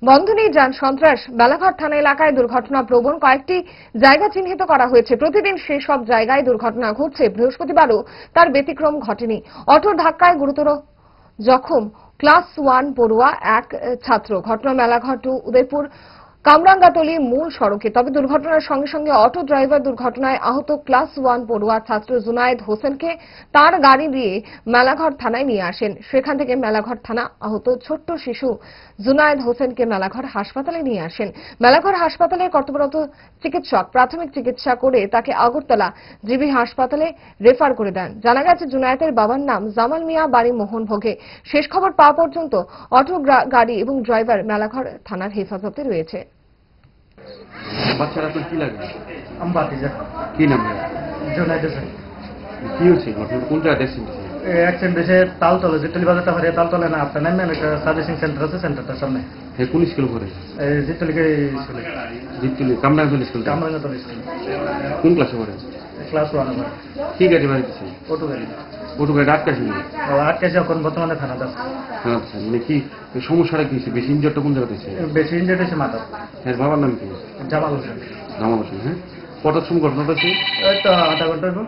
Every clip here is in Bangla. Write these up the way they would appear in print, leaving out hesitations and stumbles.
বন্ধ নেই যান সন্ত্রাস। বেলাঘাট থানা এলাকায় দুর্ঘটনা প্রবণ কয়েকটি জায়গা চিহ্নিত করা হয়েছে। প্রতিদিন সেই সব জায়গায় দুর্ঘটনা ঘটছে। বৃহস্পতিবারও তার ব্যতিক্রম ঘটেনি। অটোর ধাক্কায় গুরুতর জখম ক্লাস 1 পড়ুয়া এক ছাত্র। ঘটনা মেলাঘাট উদয়পুর কামরাঙ্গাতলী মূল সড়কে। তবে দুর্ঘটনার সঙ্গে সঙ্গে অটো ড্রাইভার দুর্ঘটনায় আহত ক্লাস 1 পড়ুয়া ছাত্র জুনায়েদ হোসেনকে তার গাড়ি দিয়ে মেলাঘাট থানায় নিয়ে আসেন। সেখান থেকে মেলাঘাট থানা আহত ছোট্ট শিশু জুনায়েদ হোসেনকে মেলাঘাট হাসপাতালে নিয়ে আসেন। মেলাঘাট হাসপাতালে কর্তব্যরত চিকিৎসক প্রাথমিক চিকিৎসা করে তাকে আগরতলা জিবি হাসপাতালে রেফার করে দেন। জানা গেছে জুনায়েদের বাবার নাম জামাল মিয়া, বাড়ি মোহনভোগে। শেষ খবর পাওয়া পর্যন্ত অটো গাড়ি এবং ড্রাইভার মেলাঘাট থানার হেফাজতে রয়েছে। বাচ্চারা আপনার কি লাগে? আমি বাতিজা। কি নাম? জুনায়েদ হোসেন। কি হয়েছে ঘটনা? কোন জায়গায় অ্যাক্সিডেন্ট হয়েছে? অ্যাক্সিডেন্ট হয়েছে তালতলা, জিতলি বাজারটা হরে তালতলা না আপনার নামবেন একটা সার্ভিসিং সেন্টার আছে, সেন্টারটার সামনে। হ্যাঁ, কোন স্কুল পড়ে? জিতলিকে স্কুলে। জিতলি কামরাঙ্গাতলী স্কুল। কামরাঙ্গাতলী স্কুল। কোন ক্লাসে পড়ে? ক্লাস 1 এ পড়ে। কি গাড়ি বাড়িতেছে? অটো গাড়ি। অটো গাড়ি আটকাছে না? আটকেছে, এখন বর্তমানে থানাতে আছে। আচ্ছা, মানে কি সমস্যাটা কি হয়েছে? বেশি ইনজয়টা কোন জায়গাতে হয়েছে? বেশি ইনজয়েড হয়েছে মাথা। হ্যাঁ, বাবার নাম কি? জামাল হোসেন। জামাল হোসেন। হ্যাঁ, কটার সময় ঘটনাটা হয়েছে? এই তো আধা ঘন্টা হইব।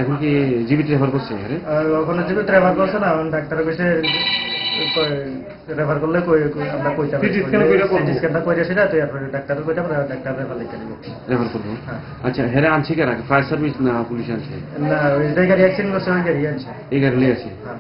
এখন কি জিবিটি রেফার করছে? হ্যাঁ, ওখানে জিবি রেফার করছে না, ডাক্তারের বেশি রেফার করলে আমরা কইতে পারি স্ক্যানটা কইরা সেটা তো এরপরে ডাক্তারের কইতে পারে, ডাক্তার রেফার লিখে দিব। রেফার করবো। আচ্ছা, হেরে আনছে কারা? ফায়ার সার্ভিস না পুলিশ আনছে? না, ওই গাড়ি অ্যাক্সিডেন্ট করছে ওই গাড়ি আনছে। এই গাড়ি নিয়ে আছে। হ্যাঁ।